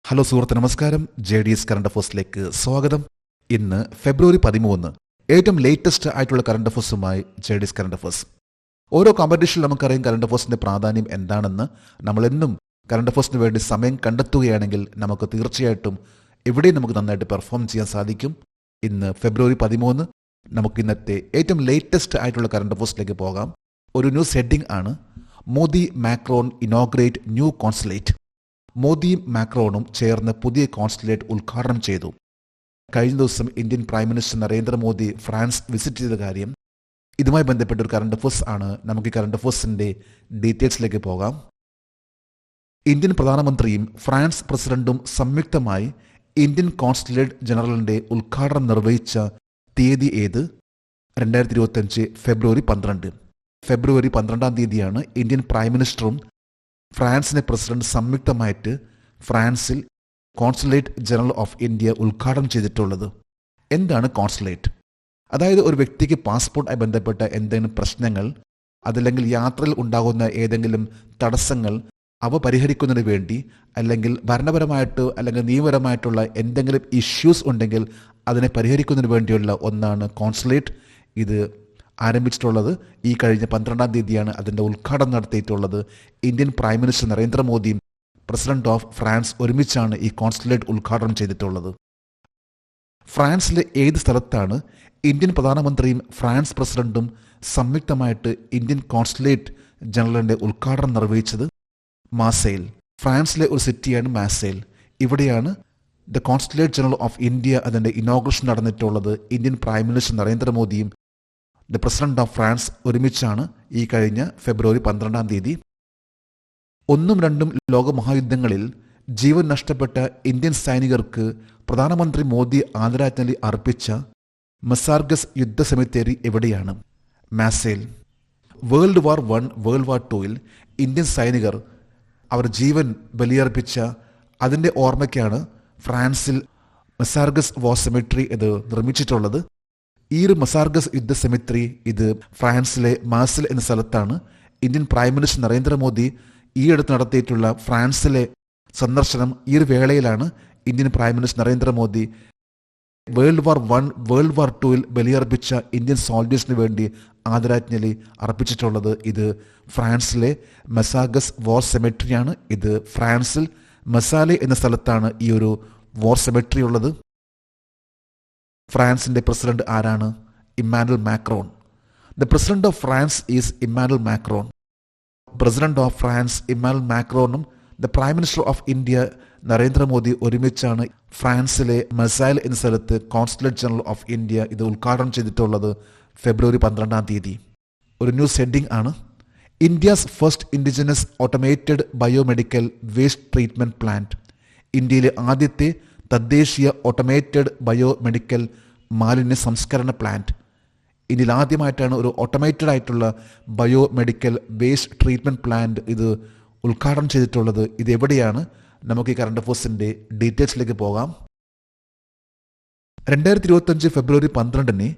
Hello സുഹൃത്ത്, നമസ്കാരം. JDS current അഫേഴ്സിലേക്ക് സ്വാഗതം. ഇന്ന് ഫെബ്രുവരി 13, ഏറ്റവും ലേറ്റസ്റ്റ് ആയിട്ടുള്ള കറണ്ട് അഫേഴ്സുമായി JDS കറണ്ട് അഫേഴ്സ്. ഓരോ കോമ്പറ്റീഷനിൽ നമുക്കറിയാം കറണ്ട് അഫേഴ്സിന്റെ പ്രാധാന്യം എന്താണെന്ന്. നമ്മളെന്നും കറണ്ട് അഫേഴ്സിന് വേണ്ടി സമയം കണ്ടെത്തുകയാണെങ്കിൽ നമുക്ക് തീർച്ചയായിട്ടും എവിടെയും നമുക്ക് നന്നായിട്ട് പെർഫോം ചെയ്യാൻ സാധിക്കും. ഇന്ന് ഫെബ്രുവരി 13, നമുക്ക് ഇന്നത്തെ ഏറ്റവും ലേറ്റസ്റ്റ് ആയിട്ടുള്ള കറണ്ട് അഫേഴ്സിലേക്ക് പോകാം. ഒരു ന്യൂസ് ഹെഡിംഗ് ആണ്: Modi Macron inaugurate new consulate. മോദിയും മാക്രോണും ചേർന്ന് പുതിയ കോൺസുലേറ്റ് ഉദ്ഘാടനം ചെയ്തു. കഴിഞ്ഞ ദിവസം Indian prime minister Narendra Modi France visit ചെയ്ത കാര്യം, ഇതുമായി ബന്ധപ്പെട്ട ഒരു കറണ്ട് അഫേഴ്സ് ആണ്. നമുക്ക് ഈ കറണ്ട് അഫേഴ്സിന്റെ ഡീറ്റെയിൽസിലേക്ക് പോകാം. ഇന്ത്യൻ പ്രധാനമന്ത്രിയും ഫ്രാൻസ് പ്രസിഡന്റും സംയുക്തമായി ഇന്ത്യൻ കോൺസുലേറ്റ് ജനറലിന്റെ ഉദ്ഘാടനം നിർവഹിച്ച തീയതി ഏത്? 2025 ഫെബ്രുവരി 12. ഫെബ്രുവരി 12-ാം തീയതിയാണ് ഇന്ത്യൻ പ്രൈം മിനിസ്റ്ററും ഫ്രാൻസിന്റെ പ്രസിഡന്റ് സംയുക്തമായിട്ട് ഫ്രാൻസിൽ കോൺസുലേറ്റ് ജനറൽ ഓഫ് ഇന്ത്യ ഉദ്ഘാടനം ചെയ്തിട്ടുള്ളത്. എന്താണ് കോൺസുലേറ്റ്? അതായത് ഒരു വ്യക്തിക്ക് പാസ്പോർട്ടായി ബന്ധപ്പെട്ട എന്തെങ്കിലും പ്രശ്നങ്ങൾ, അതല്ലെങ്കിൽ യാത്രയിൽ ഉണ്ടാകുന്ന ഏതെങ്കിലും തടസ്സങ്ങൾ, അവ പരിഹരിക്കുന്നതിന് വേണ്ടി, അല്ലെങ്കിൽ ഭരണപരമായിട്ട് അല്ലെങ്കിൽ നിയമപരമായിട്ടുള്ള എന്തെങ്കിലും ഇഷ്യൂസ് ഉണ്ടെങ്കിൽ അതിനെ പരിഹരിക്കുന്നതിന് വേണ്ടിയുള്ള ഒന്നാണ് കോൺസുലേറ്റ്. ഇത് ആരംഭിച്ചിട്ടുള്ളത് ഈ കഴിഞ്ഞ 12-ാം തീയതിയാണ് അതിൻ്റെ ഉദ്ഘാടനം നടത്തിയിട്ടുള്ളത്. ഇന്ത്യൻ പ്രൈം മിനിസ്റ്റർ നരേന്ദ്രമോദിയും പ്രസിഡന്റ് ഓഫ് ഫ്രാൻസ് ഒരുമിച്ചാണ് ഈ കോൺസുലേറ്റ് ഉദ്ഘാടനം ചെയ്തിട്ടുള്ളത്. ഫ്രാൻസിലെ ഏത് സ്ഥലത്താണ് ഇന്ത്യൻ പ്രധാനമന്ത്രിയും ഫ്രാൻസ് പ്രസിഡന്റും സംയുക്തമായിട്ട് ഇന്ത്യൻ കോൺസുലേറ്റ് ജനറലിന്റെ ഉദ്ഘാടനം നിർവഹിച്ചത്? മാസേൽ. ഫ്രാൻസിലെ ഒരു സിറ്റിയാണ് മാസേൽ. ഇവിടെയാണ് the consulate general of India അതിൻ്റെ ഇനോഗ്രേഷൻ നടന്നിട്ടുള്ളത്. ഇന്ത്യൻ പ്രൈം മിനിസ്റ്റർ നരേന്ദ്രമോദിയും ദ പ്രസിഡന്റ് ഓഫ് ഫ്രാൻസ് ഒരുമിച്ചാണ് ഈ കഴിഞ്ഞ ഫെബ്രുവരി 12-ാം തീയതി. 1ഉം 2ഉം ലോകമഹായുദ്ധങ്ങളിൽ ജീവൻ നഷ്ടപ്പെട്ട ഇന്ത്യൻ സൈനികർക്ക് പ്രധാനമന്ത്രി മോദി ആദരാഞ്ജലി അർപ്പിച്ച മസാർഗസ് യുദ്ധ സെമിത്തേരി എവിടെയാണ്? Marseille. World war 1, world war 2-ൽ ഇന്ത്യൻ സൈനികർ അവർ ജീവൻ ബലിയർപ്പിച്ച അതിൻ്റെ ഓർമ്മയ്ക്കാണ് ഫ്രാൻസിൽ മസാർഗസ് വാർ സെമിട്രി ഇത് നിർമ്മിച്ചിട്ടുള്ളത്. ഈ ഒരു മസാർഗസ് യുദ്ധ സെമിത്രി ഇത് ഫ്രാൻസിലെ മാസൽ എന്ന സ്ഥലത്താണ്. ഇന്ത്യൻ പ്രൈം മിനിസ്റ്റർ നരേന്ദ്രമോദി ഈയടുത്ത് നടത്തിയിട്ടുള്ള ഫ്രാൻസിലെ സന്ദർശനം ഈ ഒരു വേളയിലാണ് Indian prime minister Narendra Modi world war 1, world war 2-ൽ ബലിയർപ്പിച്ച Indian സോൾജേഴ്സിന് വേണ്ടി ആദരാഞ്ജലി അർപ്പിച്ചിട്ടുള്ളത്. ഇത് ഫ്രാൻസിലെ മസാർഗസ് വാർ സെമിട്രിയാണ്. ഇത് ഫ്രാൻസിൽ മസാലെ എന്ന സ്ഥലത്താണ് ഈ ഒരു വാർ സെമിട്രി ഉള്ളത്. ഫ്രാൻസിന്റെ പ്രസിഡന്റ് ആരാണ്? Emmanuel Macron. The president of France is Emmanuel Macron. President of France Emmanuel മാക്രോണും the prime minister of India Narendra Modi ഒരുമിച്ചാണ് ഫ്രാൻസിലെ മസാൽ എന്ന സ്ഥലത്ത് കോൺസുലേറ്റ് ജനറൽ ഓഫ് ഇന്ത്യ ഇത് ഉദ്ഘാടനം ചെയ്തിട്ടുള്ളത് ഫെബ്രുവരി 12-ാം തീയതി. ഒരു ന്യൂസ് ഹെഡിംഗ് ആണ്: India's first indigenous automated biomedical waste treatment plant. ഇന്ത്യയിലെ ആദ്യത്തെ തദ്ദേശീയ ഓട്ടോമേറ്റഡ് ബയോമെഡിക്കൽ മാലിന്യ സംസ്കരണ പ്ലാന്റ്. ഇന്ത്യയിൽ ആദ്യമായിട്ടാണ് ഒരു ഓട്ടോമേറ്റഡ് ആയിട്ടുള്ള ബയോമെഡിക്കൽ വേസ്റ്റ് ട്രീറ്റ്മെന്റ് പ്ലാന്റ് ഇത് ഉദ്ഘാടനം ചെയ്തിട്ടുള്ളത്. ഇത് എവിടെയാണ്? നമുക്ക് ഈ കറണ്ട് അഫേഴ്സിന്റെ ഡീറ്റെയിൽസിലേക്ക് പോകാം. 2025 ഫെബ്രുവരി 12-ന്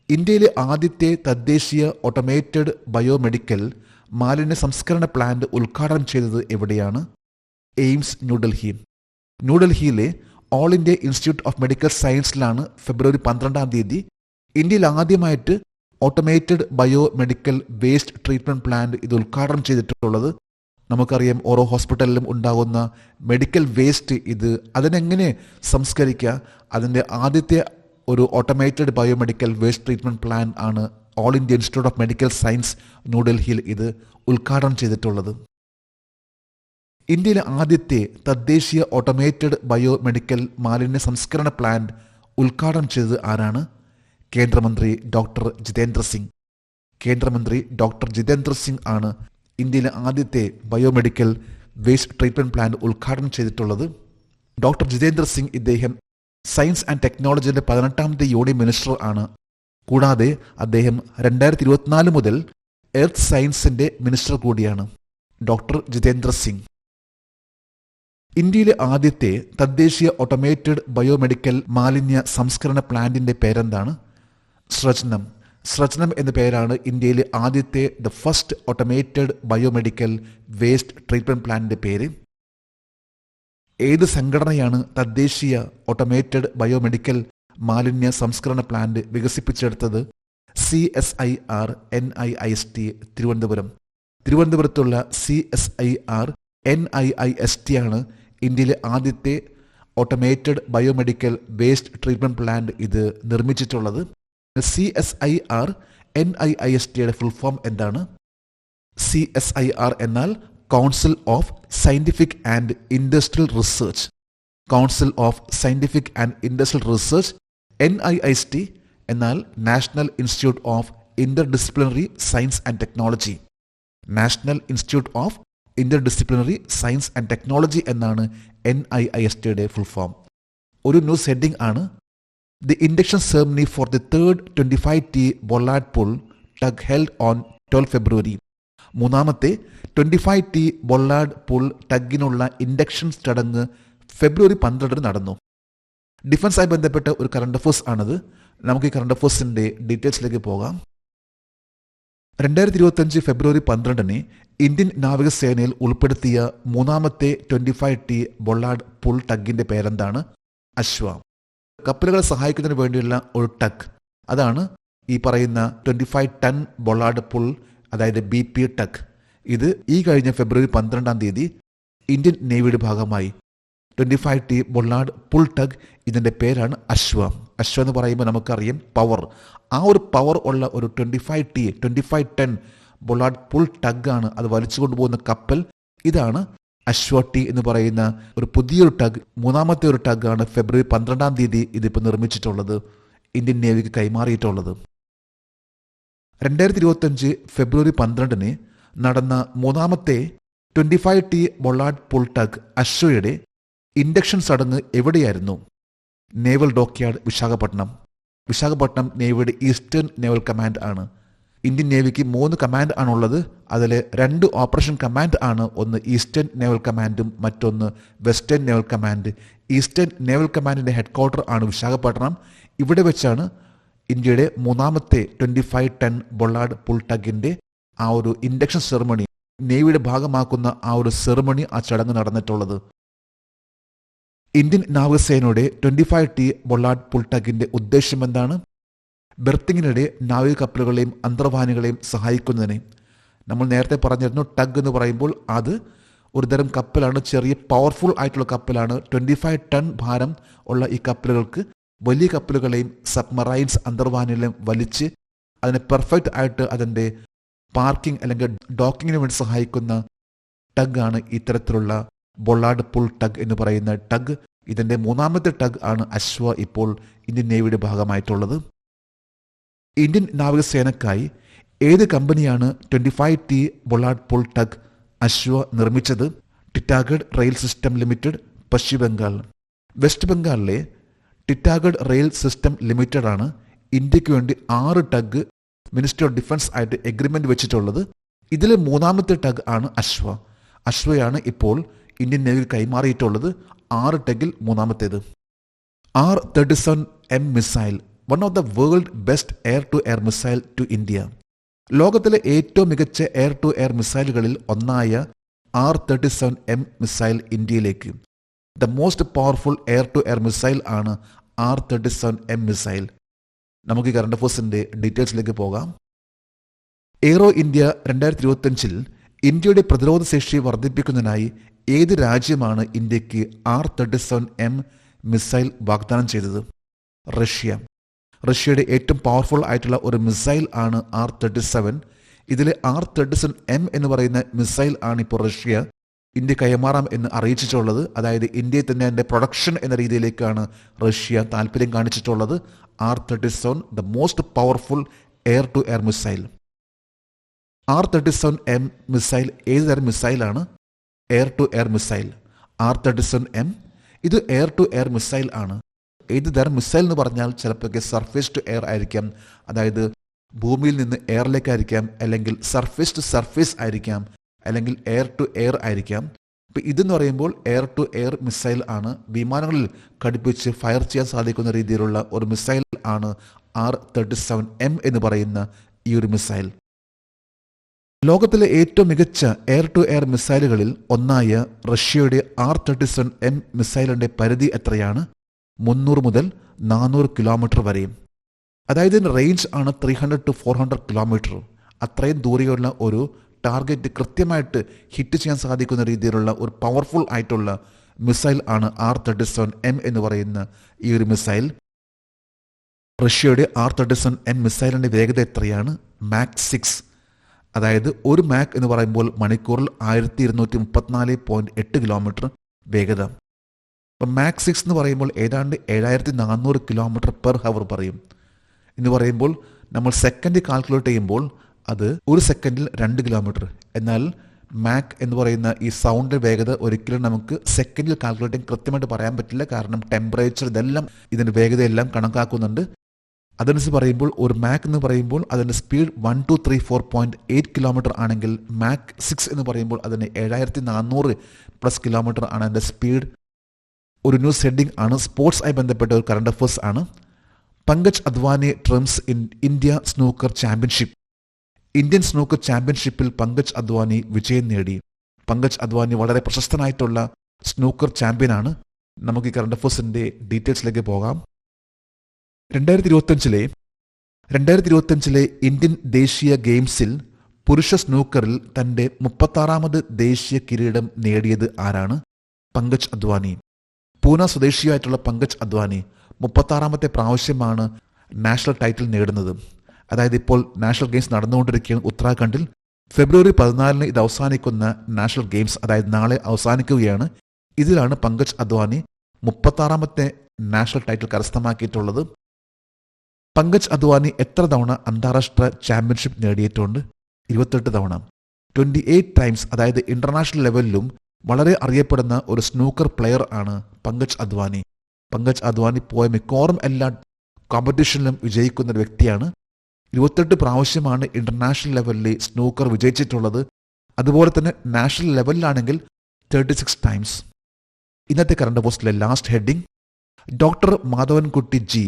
ഇന്ത്യയിലെ ആദ്യത്തെ തദ്ദേശീയ ഓട്ടോമേറ്റഡ് ബയോമെഡിക്കൽ മാലിന്യ സംസ്കരണ പ്ലാന്റ് ഉദ്ഘാടനം ചെയ്തത് എവിടെയാണ്? എയിംസ്, ന്യൂഡൽഹി. ന്യൂഡൽഹിയിലെ all India institute of medical സയൻസിലാണ് ഫെബ്രുവരി 12-ാം തീയതി ഇന്ത്യയിൽ ആദ്യമായിട്ട് automated biomedical waste treatment plant ഇത് ഉദ്ഘാടനം ചെയ്തിട്ടുള്ളത്. നമുക്കറിയാം ഓരോ ഹോസ്പിറ്റലിലും ഉണ്ടാകുന്ന മെഡിക്കൽ വേസ്റ്റ് അതിനെങ്ങനെ സംസ്കരിക്കുക, അതിൻ്റെ ആദ്യത്തെ ഒരു automated biomedical waste treatment plan ആണ് all India institute of medical science ന്യൂഡൽഹിയിൽ ഇത് ഉദ്ഘാടനം ചെയ്തിട്ടുള്ളത്. ഇന്ത്യയിലെ ആദ്യത്തെ തദ്ദേശീയ ഓട്ടോമേറ്റഡ് ബയോമെഡിക്കൽ മാലിന്യ സംസ്കരണ പ്ലാന്റ് ഉദ്ഘാടനം ചെയ്തത് ആരാണ്? കേന്ദ്രമന്ത്രി ഡോക്ടർ ജിതേന്ദ്ര സിംഗ്. കേന്ദ്രമന്ത്രി ഡോക്ടർ ജിതേന്ദ്ര സിംഗ് ആണ് ഇന്ത്യയിലെ ആദ്യത്തെ ബയോമെഡിക്കൽ വേസ്റ്റ് ട്രീറ്റ്മെന്റ് പ്ലാന്റ് ഉദ്ഘാടനം ചെയ്തിട്ടുള്ളത്. ഡോക്ടർ ജിതേന്ദ്ര സിംഗ് ഇദ്ദേഹം സയൻസ് ആൻഡ് ടെക്നോളജിയുടെ 18ാമത്തെ യൂണിയൻ മിനിസ്റ്റർ ആണ്. കൂടാതെ അദ്ദേഹം 2024 മുതൽ എർത്ത് സയൻസിന്റെ മിനിസ്റ്റർ കൂടിയാണ്. ഡോക്ടർ ജിതേന്ദ്ര സിംഗ്. ഇന്ത്യയിലെ ആദ്യത്തെ തദ്ദേശീയ ഓട്ടോമേറ്റഡ് ബയോമെഡിക്കൽ മാലിന്യ സംസ്കരണ പ്ലാന്റിന്റെ പേരെന്താണ്? സ്രജ്നം. സ്രജ്നം എന്ന പേരാണ് ഇന്ത്യയിലെ ആദ്യത്തെ the first automated biomedical waste treatment പ്ലാന്റിന്റെ പേര്. ഏത് സംഘടനയാണ് തദ്ദേശീയ ഓട്ടോമേറ്റഡ് ബയോമെഡിക്കൽ മാലിന്യ സംസ്കരണ പ്ലാന്റ് വികസിപ്പിച്ചെടുത്തത്? CSIR NIIST Thiruvananthapuram. തിരുവനന്തപുരത്തുള്ള CSIR NIIST ആണ് ഇന്ത്യയിലെ ആദ്യത്തെ automated biomedical waste treatment plant ഇത് നിർമ്മിച്ചിട്ടുള്ളത്. CSIR NIISTയുടെ ഫുൾ ഫോം എന്താണ്? CSIR എന്നാൽ council of scientific and industrial research. Council of scientific and industrial research. NIIST എന്നാൽ national institute of interdisciplinary science and technology. National institute of interdisciplinary science and technology എന്നാണ് NIISTയുടെ full form. ഒരു news heading ആണ് the induction ceremony for the third 25T bollard pull tug held on 12 February. മൂന്നാമത്തെ 25T bollard pull ടഗിനുള്ള induction ചടങ്ങ് ഫെബ്രുവരി 12 നടന്നു. ഡിഫൻസായി ബന്ധപ്പെട്ട ഒരു current affairs ആണത്. നമുക്ക് ഈ കറണ്ട് അഫേഴ്സിന്റെ ഡീറ്റെയിൽസിലേക്ക് പോകാം. 2025 ഫെബ്രുവരി 12 ഇന്ത്യൻ നാവികസേനയിൽ ഉൾപ്പെടുത്തിയ മൂന്നാമത്തെ 25T ബൊള്ളാഡ് പുൾ ടഗിന്റെ പേരെന്താണ്? അശ്വ. കപ്പലുകളെ സഹായിക്കുന്നതിന് വേണ്ടിയുള്ള ഒരു ടഗ്, അതാണ് ഈ പറയുന്ന 25 ടൺ ബൊള്ളാഡ് പുൾ, അതായത് BP ടഗ്. ഇത് ഈ കഴിഞ്ഞ ഫെബ്രുവരി 12 ഇന്ത്യൻ നേവിയുടെ ഭാഗമായി 25T ബൊള്ളാഡ് പുൾ ടഗ്. ഇതിൻ്റെ പേരാണ് അശ്വ. അശ്വ എന്ന് പറയുമ്പോൾ നമുക്കറിയാം പവർ. ആ ഒരു പവർ ഉള്ള ഒരു 25 ടൺ ബൊള്ളാഡ് പുൾ ടഗ് ആണ്. അത് വലിച്ചു കൊണ്ടുപോകുന്ന കപ്പൽ. ഇതാണ് അശ്വ ടി എന്ന് പറയുന്ന ഒരു പുതിയൊരു ടഗ്. മൂന്നാമത്തെ ഒരു ടഗ് ആണ് ഫെബ്രുവരി 12 ഇതിപ്പോൾ നിർമ്മിച്ചിട്ടുള്ളത്, ഇന്ത്യൻ നേവിക്ക് കൈമാറിയിട്ടുള്ളത്. 2025 ഫെബ്രുവരി 12 നടന്ന മൂന്നാമത്തെ 25T ബൊള്ളാഡ് പുൾ ടഗ് അശ്വയുടെ ഇൻഡക്ഷൻ ചടങ്ങ് എവിടെയായിരുന്നു? Naval dockyard, Visakhapatnam. വിശാഖപട്ടണം നേവിയുടെ ഈസ്റ്റേൺ നേവൽ കമാൻഡ് ആണ്. ഇന്ത്യൻ നേവിക്ക് 3 കമാൻഡ് ആണുള്ളത്. അതിൽ 2 ഓപ്പറേഷൻ കമാൻഡ് ആണ്. ഒന്ന് ഈസ്റ്റേൺ നേവൽ കമാൻഡും മറ്റൊന്ന് western naval command. Eastern naval കമാൻഡിൻ്റെ ഹെഡ്ക്വാർട്ടർ ആണ് വിശാഖപട്ടണം. ഇവിടെ വെച്ചാണ് ഇന്ത്യയുടെ മൂന്നാമത്തെ 25 ടൺ ബൊള്ളാഡ് പുൾ ടഗിൻ്റെ ആ ഒരു ഇൻഡക്ഷൻ സെറമണി, നേവിയുടെ ഭാഗമാക്കുന്ന ആ ഒരു സെറമണി, ആ ചടങ്ങ് നടന്നിട്ടുള്ളത്. ഇന്ത്യൻ നാവികസേനയുടെ 25T ബൊള്ളാഡ് പുൾ ടഗിന്റെ ഉദ്ദേശം എന്താണ്? ബെർത്തിങ്ങിനിടെ നാവിക കപ്പലുകളെയും അന്തർവാഹിനികളെയും സഹായിക്കുന്നതിന്. നമ്മൾ നേരത്തെ പറഞ്ഞിരുന്നു, ടഗ് എന്ന് പറയുമ്പോൾ അത് ഒരുതരം കപ്പലാണ്, ചെറിയ പവർഫുൾ ആയിട്ടുള്ള കപ്പലാണ്. 25 ടൺ ഭാരം ഉള്ള ഈ കപ്പലുകൾക്ക് വലിയ കപ്പലുകളെയും സബ്മറൈൻസ് അന്തർവാഹിനികളെയും വലിച്ച് അതിനെ പെർഫെക്റ്റ് ആയിട്ട് അതിൻ്റെ പാർക്കിംഗ് അല്ലെങ്കിൽ ഡോക്കിങ്ങിന് വേണ്ടി സഹായിക്കുന്ന ടഗ് ആണ് ഇത്തരത്തിലുള്ള ബൊള്ളാഡ് പുൾ ടഗ് എന്ന് പറയുന്ന ടഗ്. ഇതിൻ്റെ മൂന്നാമത്തെ ടഗ് ആണ് അശ്വ, ഇപ്പോൾ ഇന്ത്യൻ നേവിയുടെ ഭാഗമായിട്ടുള്ളത്. ഇന്ത്യൻ നാവികസേനക്കായി ഏത് കമ്പനിയാണ് 25T ബൊള്ളാഡ് പുൾ ടഗ് അശ്വ നിർമ്മിച്ചത്? ടിറ്റാഗഡ് റെയിൽ സിസ്റ്റം ലിമിറ്റഡ്, പശ്ചിമ ബംഗാൾ. വെസ്റ്റ് ബംഗാളിലെ ടിറ്റാഗഡ് റെയിൽ സിസ്റ്റം ലിമിറ്റഡ് ആണ് ഇന്ത്യക്ക് വേണ്ടി 6 ടഗ് മിനിസ്ട്രി ഓഫ് ഡിഫൻസ് ആയിട്ട് എഗ്രിമെന്റ് വെച്ചിട്ടുള്ളത്. ഇതിൽ മൂന്നാമത്തെ ടഗ് ആണ് അശ്വ. അശ്വയാണ് ഇപ്പോൾ ഇന്ത്യൻ നേവിക്ക് കൈമാറിയിട്ടുള്ളത്. 6 ടഗിൽ മൂന്നാമത്തേത്. R-37M missile, one of the world best air to air missile to India. ലോകത്തിലെ ഏറ്റവും മികച്ച എയർ ടു എയർ മിസൈലുകളിൽ ഒന്നായ R-37M മിസൈൽ ഇന്ത്യയിലേക്ക്. The most powerful air to air missile ആണ് R-37M മിസൈൽ. നമുക്ക് ഈ കറണ്ട് അഫേഴ്സിന്റെ ഡീറ്റെയിൽസിലേക്ക് പോകാം. എയ്റോ ഇന്ത്യ 2025 ഇന്ത്യയുടെ പ്രതിരോധ ശേഷി വർദ്ധിപ്പിക്കുന്നതിനായി ഏത് രാജ്യമാണ് ഇന്ത്യക്ക് R-37M മിസൈൽ വാഗ്ദാനം ചെയ്തത്? റഷ്യ. റഷ്യയുടെ ഏറ്റവും പവർഫുൾ ആയിട്ടുള്ള ഒരു മിസൈൽ ആണ് R-37. ഇതിൽ R-37M എന്ന് പറയുന്ന മിസൈൽ ആണ് ഇപ്പോൾ റഷ്യ ഇന്ത്യ കൈമാറാം എന്ന് അറിയിച്ചിട്ടുള്ളത്. അതായത് ഇന്ത്യയിൽ തന്നെ അതിൻ്റെ പ്രൊഡക്ഷൻ എന്ന രീതിയിലേക്കാണ് റഷ്യ താല്പര്യം കാണിച്ചിട്ടുള്ളത്. R-37 the most powerful air to air missile. R-37M missile ഏത് തരം മിസൈലാണ്? Air to air missile. R-37M ഇത് എയർ ടു എയർ മിസൈൽ ആണ്. ഏത് തരം മിസൈൽ എന്ന് പറഞ്ഞാൽ ചിലപ്പോൾ സർഫേസ് ടു എയർ ആയിരിക്കാം, അതായത് ഭൂമിയിൽ നിന്ന് എയറിലേക്കായിരിക്കാം, അല്ലെങ്കിൽ സർഫേസ് ടു സർഫേസ് ആയിരിക്കാം, അല്ലെങ്കിൽ എയർ ടു എയർ ആയിരിക്കാം. ഇപ്പം ഇതെന്ന് പറയുമ്പോൾ എയർ ടു എയർ മിസൈൽ ആണ്. വിമാനങ്ങളിൽ ഘടിപ്പിച്ച് ഫയർ ചെയ്യാൻ സാധിക്കുന്ന രീതിയിലുള്ള ഒരു മിസൈൽ ആണ് R-37M എന്ന് പറയുന്ന ഈ ഒരു മിസൈൽ. ലോകത്തിലെ ഏറ്റവും മികച്ച എയർ ടു എയർ മിസൈലുകളിൽ ഒന്നായ റഷ്യയുടെ R-37M മിസൈലിന്റെ പരിധി എത്രയാണ്? 300 മുതൽ 400 കിലോമീറ്റർ വരെയും. അതായത് റേഞ്ച് ആണ് 300 to 400 കിലോമീറ്റർ. അത്രയും ദൂരെയുള്ള ഒരു ടാർഗറ്റ് കൃത്യമായിട്ട് ഹിറ്റ് ചെയ്യാൻ സാധിക്കുന്ന രീതിയിലുള്ള ഒരു പവർഫുൾ ആയിട്ടുള്ള മിസൈൽ ആണ് R-37M എന്ന് പറയുന്ന ഈ ഒരു മിസൈൽ. റഷ്യയുടെ R-37M മിസൈലിന്റെ വേഗത എത്രയാണ്? മാക് 6. അതായത് ഒരു മാക് എന്ന് പറയുമ്പോൾ മണിക്കൂറിൽ 1234.8 കിലോമീറ്റർ വേഗത. അപ്പം മാക് 6 എന്ന് പറയുമ്പോൾ ഏതാണ്ട് 7400 കിലോമീറ്റർ പെർ ഹവർ പറയും. എന്ന് പറയുമ്പോൾ നമ്മൾ സെക്കൻഡ് കാൽക്കുലേറ്റ് ചെയ്യുമ്പോൾ അത് ഒരു സെക്കൻഡിൽ 2 കിലോമീറ്റർ. എന്നാൽ മാക് എന്ന് പറയുന്ന ഈ സൗണ്ട് വേഗത ഒരിക്കലും നമുക്ക് സെക്കൻഡിൽ കാൽക്കുലേറ്റ് ചെയ്യാൻ കൃത്യമായിട്ട് പറയാൻ പറ്റില്ല. കാരണം ടെമ്പറേച്ചർ ഇതെല്ലാം ഇതിൻ്റെ വേഗതയെല്ലാം കണക്കാക്കുന്നുണ്ട്. അതനുസരിച്ച് പറയുമ്പോൾ ഒരു മാക് എന്ന് പറയുമ്പോൾ അതിൻ്റെ സ്പീഡ് 1234.8 കിലോമീറ്റർ ആണെങ്കിൽ മാക് 6 എന്ന് പറയുമ്പോൾ അതിന് 7400+ കിലോമീറ്റർ ആണ് അതിൻ്റെ സ്പീഡ്. ഒരു ന്യൂസ് ഹെഡിംഗ് ആണ്, സ്പോർട്സ് ആയി ബന്ധപ്പെട്ട ഒരു കറണ്ട് അഫയേഴ്സ് ആണ്. Pankaj Advani triumphs in India snooker championship. Indian snooker ചാമ്പ്യൻഷിപ്പിൽ പങ്കജ് അദ്വാനി വിജയം നേടി. പങ്കജ് അദ്വാനി വളരെ പ്രശസ്തനായിട്ടുള്ള സ്നൂക്കർ ചാമ്പ്യനാണ്. നമുക്ക് ഈ കറണ്ട് അഫയേഴ്സിന്റെ ഡീറ്റെയിൽസിലേക്ക് പോകാം. 2025 ഇന്ത്യൻ ദേശീയ ഗെയിംസിൽ പുരുഷ സ്നൂക്കറിൽ തന്റെ 36ാമത് ദേശീയ കിരീടം നേടിയത് ആരാണ്? പങ്കജ് അദ്വാനി. പൂന സ്വദേശിയായിട്ടുള്ള പങ്കജ് അദ്വാനി 36ാമത്തെ പ്രാവശ്യമാണ് നാഷണൽ ടൈറ്റിൽ നേടുന്നത്. അതായത് ഇപ്പോൾ നാഷണൽ ഗെയിംസ് നടന്നുകൊണ്ടിരിക്കുകയാണ് ഉത്തരാഖണ്ഡിൽ. ഫെബ്രുവരി 14 ഇത് അവസാനിക്കുന്ന നാഷണൽ ഗെയിംസ്, അതായത് നാളെ അവസാനിക്കുകയാണ്. ഇതിലാണ് പങ്കജ് അദ്വാനി 36ാമത്തെ നാഷണൽ ടൈറ്റിൽ കരസ്ഥമാക്കിയിട്ടുള്ളത്. പങ്കജ് അദ്വാനി എത്ര തവണ അന്താരാഷ്ട്ര ചാമ്പ്യൻഷിപ്പ് നേടിയിട്ടുണ്ട്? 28 തവണ. 28 ടൈംസ്. അതായത് ഇന്റർനാഷണൽ ലെവലിലും വളരെ അറിയപ്പെടുന്ന ഒരു സ്നൂക്കർ പ്ലെയർ ആണ് പങ്കജ് അദ്വാനി. പങ്കജ് അദ്വാനി പോയ മിക്കവാറും എല്ലാ കോമ്പറ്റീഷനിലും വിജയിക്കുന്ന ഒരു വ്യക്തിയാണ്. 28 പ്രാവശ്യമാണ് ഇന്റർനാഷണൽ ലെവലിൽ സ്നൂക്കർ വിജയിച്ചിട്ടുള്ളത്. അതുപോലെ തന്നെ നാഷണൽ ലെവലിലാണെങ്കിൽ 36 ടൈംസ്. ഇന്നത്തെ കറണ്ട് അഫയേഴ്സിലെ last heading, doctor Madhavankutty G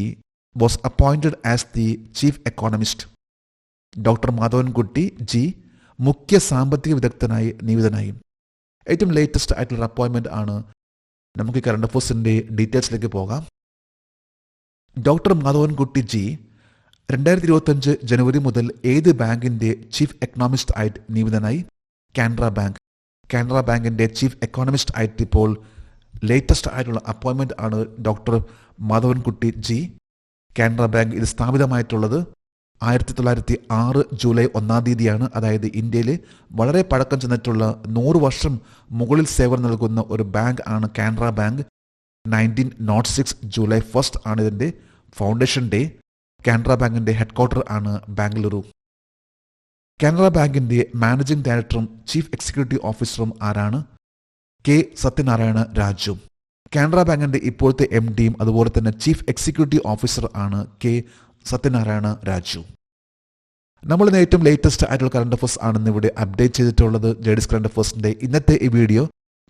was appointed as the chief economist. Doctor Madhavankutty G മുഖ്യ സാമ്പത്തിക വിദഗ്ധനായി നിയമിതനായി. ഏറ്റവും ലേറ്റസ്റ്റ് ആയിട്ടുള്ള അപ്പോയിന്റ്മെന്റ് ആണ്. നമുക്ക് ഈ കറണ്ട് അഫയേഴ്സിന്റെ ഡീറ്റെയിൽസിലേക്ക് പോകാം. ഡോക്ടർ മാധവൻകുട്ടി ജി 2025 ജനുവരി മുതൽ ഏത് ബാങ്കിന്റെ ചീഫ് എക്കണോമിസ്റ്റ് ആയിട്ട് നിയമിതനായി? കാനറ ബാങ്ക്. കാനറ ബാങ്കിന്റെ ചീഫ് എക്കോണമിസ്റ്റ് ആയിട്ട് ഇപ്പോൾ ലേറ്റസ്റ്റ് ആയിട്ടുള്ള അപ്പോയിന്റ്മെന്റ് ആണ് doctor Madhavankutty G. Canara bank ഇത് സ്ഥാപിതമായിട്ടുള്ളത് 1906 ജൂലൈ 1-ാം തീയതിയാണ്. അതായത് ഇന്ത്യയിൽ വളരെ പഴക്കം ചെന്നിട്ടുള്ള 100 വർഷം മുകളിൽ സേവനം നൽകുന്ന ഒരു ബാങ്ക് ആണ് കാനറ ബാങ്ക്. 1906 ജൂലൈ 1 ആണ് ഇതിന്റെ ഫൗണ്ടേഷൻ ഡേ. കാനറ ബാങ്കിന്റെ ഹെഡ്ക്വാർട്ടർ ആണ് ബാംഗ്ലൂരു. കാനറ ബാങ്കിന്റെ മാനേജിംഗ് ഡയറക്ടറും ചീഫ് എക്സിക്യൂട്ടീവ് ഓഫീസറും ആരാണ്? കെ സത്യനാരായണ രാജു. കാനറ ബാങ്കിന്റെ ഇപ്പോഴത്തെ MDയും അതുപോലെ തന്നെ ചീഫ് എക്സിക്യൂട്ടീവ് ഓഫീസർ ആണ് കെ സത്യനാരായണ രാജു. നമ്മൾ ഇന്ന് ഏറ്റവും ലേറ്റസ്റ്റ് ആയിട്ടുള്ള കറണ്ട് അഫയേഴ്സ് ആണെന്ന് ഇവിടെ അപ്ഡേറ്റ് ചെയ്തിട്ടുള്ളത്. ജെഡിസ് കറണ്ട് അഫയേഴ്സിന്റെ ഇന്നത്തെ ഈ വീഡിയോ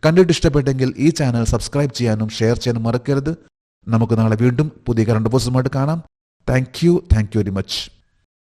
കണ്ടിട്ട് ഇഷ്ടപ്പെട്ടെങ്കിൽ ഈ ചാനൽ സബ്സ്ക്രൈബ് ചെയ്യാനും ഷെയർ ചെയ്യാനും മറക്കരുത്. നമുക്ക് നാളെ വീണ്ടും പുതിയ കറണ്ട് അഫയേഴ്സുമായിട്ട് കാണാം. Thank you very much.